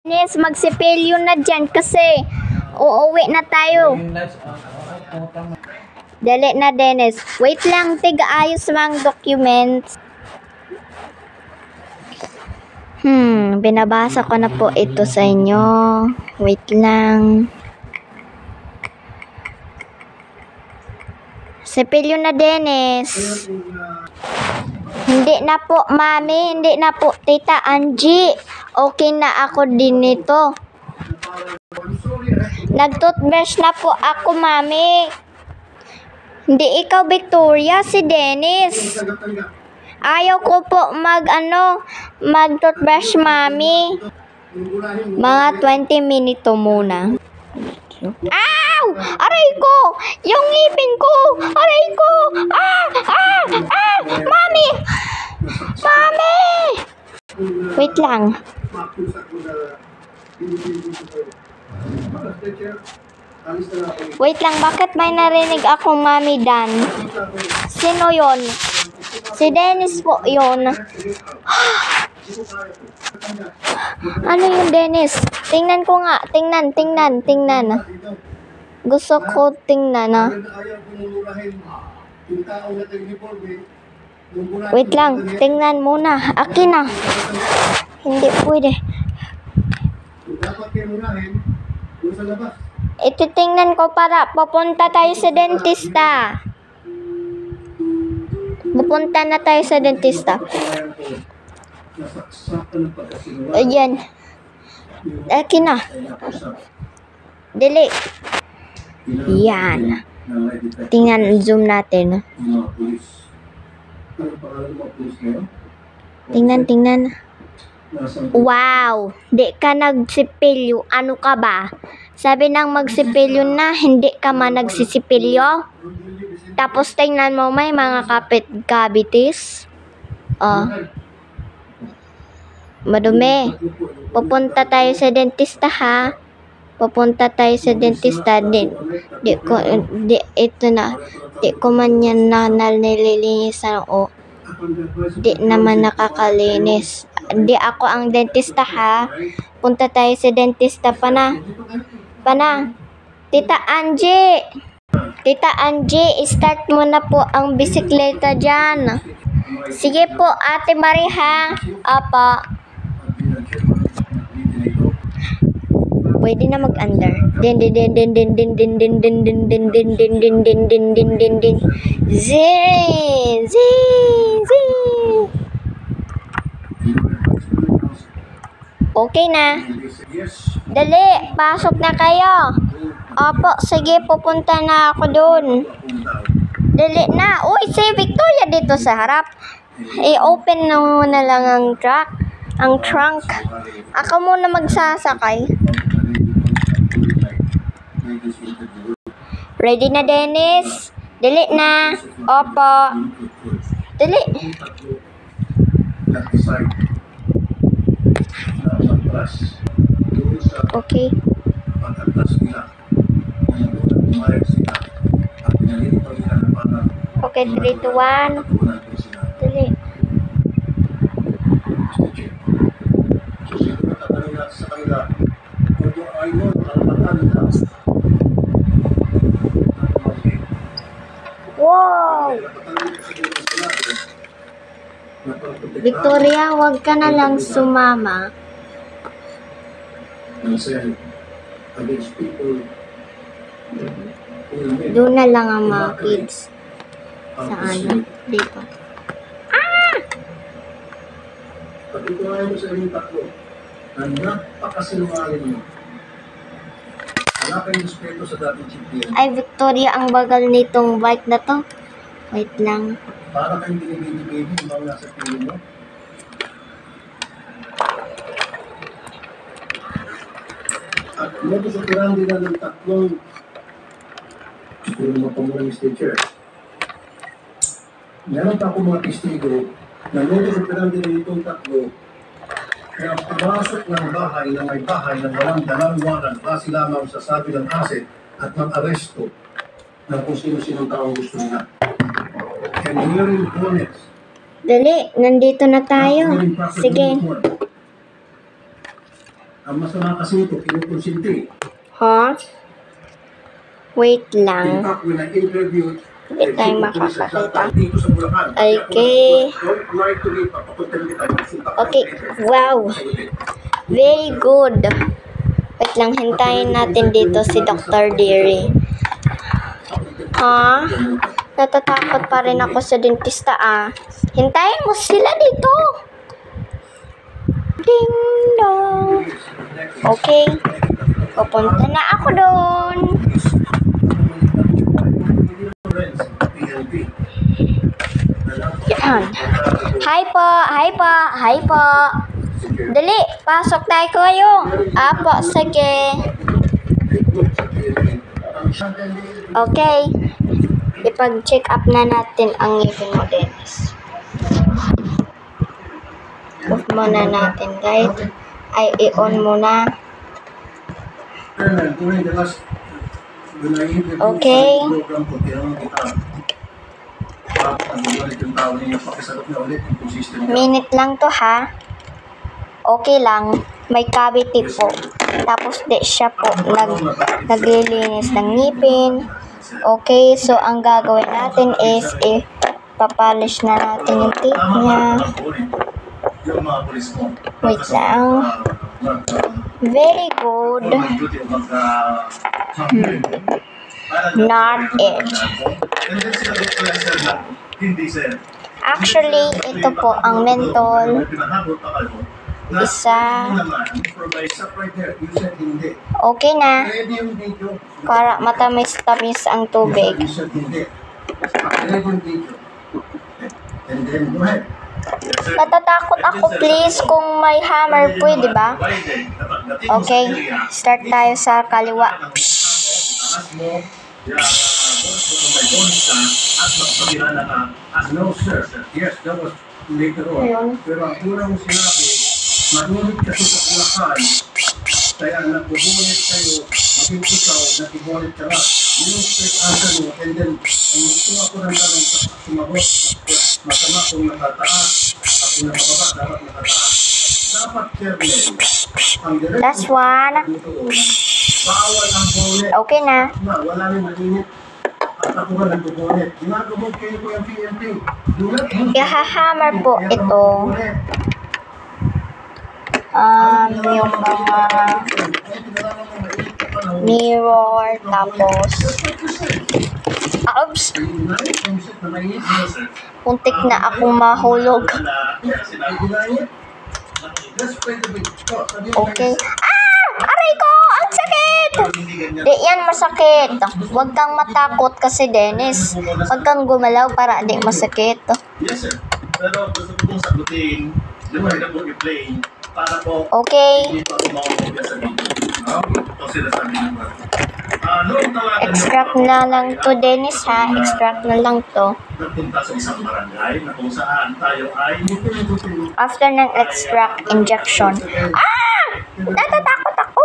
Dennis, magsipilyo na dyan kasi uuwi na tayo. Dali na, Dennis. Wait lang, tiga-ayos mga documents. Binabasa ko na po ito sa inyo. Wait lang. Sipilyo na, Dennis. Hindi na po, Mami. Hindi na po, Tita Angie. Okay na ako din nito. Nag-toothbrush na po ako, Mami. Hindi ikaw, Victoria, si Dennis. Ayaw ko po mag-toothbrush, Mami. Mga 20 minutes muna. Ow! Aray ko! Yung ngipin ko! Aray ko! Mami! Mami! Wait lang. Wait lang, bakit may narinig akong Mami Dan? Sino yon? Si Dennis po yon. Ano yung Dennis? Tingnan ko nga. Tingnan. Gusto ko tingnan, ha? Wait lang. Tingnan muna. Akin na. Hindi pwede. Ititingnan ko para papunta tayo sa dentista. Pupunta na tayo sa dentista. Ayan. Akin na. Dili. Yan. Tingnan, zoom natin. Tingnan. Wow! Di ka nagsipilyo. Ano ka ba? Sabi nang magsipilyo na, hindi ka man nagsisipilyo. Tapos tingnan mo, may mga cavities. Madumi. Pupunta tayo sa dentista, ha? Pupunta tayo sa dentista din. Di ko man yan nalilinisan o. Di naman nakakalinis. Di ako ang dentista, ha? Punta tayo sa dentista, pana. Tita Angie, start mo na po ang bisikleta dyan. Sige po, Ate Marie, ha? Apa. Pwede na mag-under. Din. Okay na. Dali, pasok na kayo. Opo, sige, pupunta na ako doon. Dali na. Uy, si Victoria dito sa harap. I-open na muna lang ang trunk. Ako muna magsasakay. Ready na, Dennis? Dali na. Opo. Dali. Okay. Okay, 3, 2, 1. Dali. Wow! Victoria, wag ka na lang sumama. Doon na lang ang mga kids. Sa dito. Pag ito ayaw mo sa inyong tatlo, na napakasinungaling mo. Wala kayong respeto sa dating champion. Ay, Victoria, ang bagal nitong bike na to. Wait lang. Para kayong binibini-baby, yung mga nasa piling mo. At modus operandi na ng tatlong siguro mga pamulang teacher. Meron pa akong mga testigo na modus operandi na itong tatlo kaya pumasok ng bahay na may bahay ng walang dalang-wanan base lamang sa sabi ng asset at ng aresto ng kung sino-sinong taong gusto nila. And hearing bonus. Dali, nandito na tayo. Sige. Ang masama kasi ito, kinukonsinti. Ha? Wait In lang. fact, when I interviewed Hindi tayo makakakita. dito sa Bulacan. Okay. Don't lie to me, papapuntan kita. Okay. Wow. Very good. Wait lang, hintayin natin dito si Dr. Deary. Ha? Natatakot pa rin ako sa dentista ah. Hintayin mo sila dito. Ding dong. Okay. Pupunta na ako doon. Yan. Hi po, hi po, hi po. Dali, pasok tayo kayo. Apo, sige. Okay. Ipag-check up na natin ang ngipin mo, Dennis. Off muna natin, guys. Ay, i-on muna. Okay. Minute lang to, ha? Okay lang. May cavity po. Tapos di siya po naglilinis ng ngipin. Okay, so ang gagawin natin is papolish na natin yung teeth niya. Wait lang. Very good. Not it. Actually, ito po ang mentol. Isa. Okay na. Para matamis-tamis ang tubig. Natatakot ako, please, kung may hammer, pwede ba? Okay, start tayo sa kaliwa. No, sir. Yes, that was later on. Pero ang una mo sinabi, manunod ka sa Bulacan, kaya nagbubunit kayo, maging ikaw, nagbubunit ka lang. Yung straight answer mo, and then, ang gusto ako ng tanong, sumagot, masama kung nakataas, at kung nakababa, dapat nakataas. Dapat careful. Ang direct Last one. bawal ang bonnet. Okay na. Wala nang mainit. At ako ba nagbubunit? Ginagabot kayo ko yung PNP. Ihahammer po ito. Yung mga mirror, tapos oops, puntik na akong mahulog. Okay. Aray ko! Ang sakit! Di yan masakit. Huwag kang matakot kasi, Dennis. Huwag kang gumalaw para di masakit. Yes, sir. Pero gusto ko pong sagutin, lumahirap po i-play para po Okay. hindi pa kumakakuha sa video. Ito sila sabi ng noong tawagan Extract na lang to, Dennis, ha? Extract na lang to. nagpunta sa isang barangay na kung saan tayo ay After ng extract injection. Natatakot ako.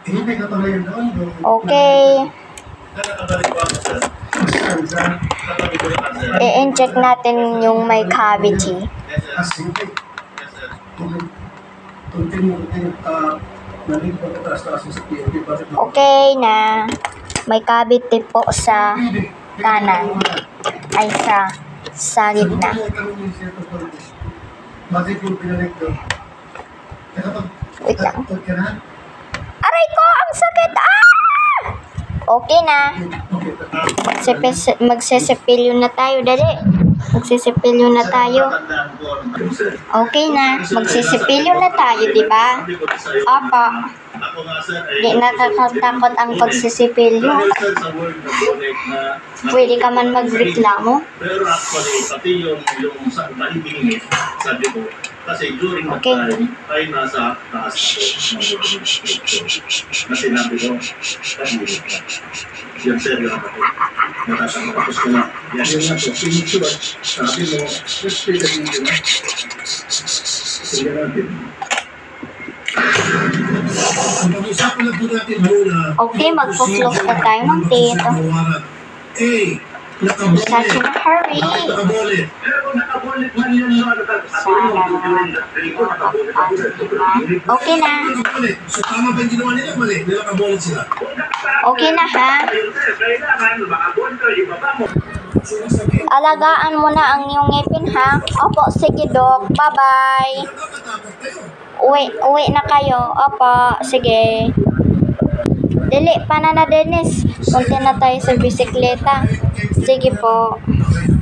hindi ka pala yun doon. Okay. Nakakabalik ko ako, sir. Katabi ko yung answer. I-inject natin yung may cavity. Yes, sir. Simple. Yes, sir. Continue. Nandito pa taas-taas sa PNP. Okay na. May cavity po sa kanan. Ay, sa gitna. Bakit yung pinalik doon? Wait lang. Takot ka na? Aray ko! Ang sakit! Okay na. Magsisipilyo na tayo, dali. Magsisipilyo na tayo. Okay na. Magsisipilyo na tayo, di ba? Apa. Di nakakatakot ang pagsisipilyo. Pwede ka man magreklamo. Pero actually, pati yung sa pahihingi, sabi ko, kasi during that Okay. time, ay nasa taas ako. Na sinabi ko, yan sir, yung ako. Natatakapos ko na. Yan yung nato, sinusulat. Sabi mo, just pay the video na. Sige natin. Ang pag-usapan na po natin muna. Okay, magpo-floss na tayo ng teeth. A. Such in a hurry. Nakabolit. Okay na. Nakabolit. So tama ba yung ginawa nila? Mali. Nakabolit sila. Okay na ha. Alagaan mo na ang iyong ngipin ha. Opo, sige Dok. Bye-bye. Nakakatakot kayo. Uwi na kayo. Opo, sige. Dili, Panana Dennis. Punta na tayo sa bisikleta. Sige po. Okay.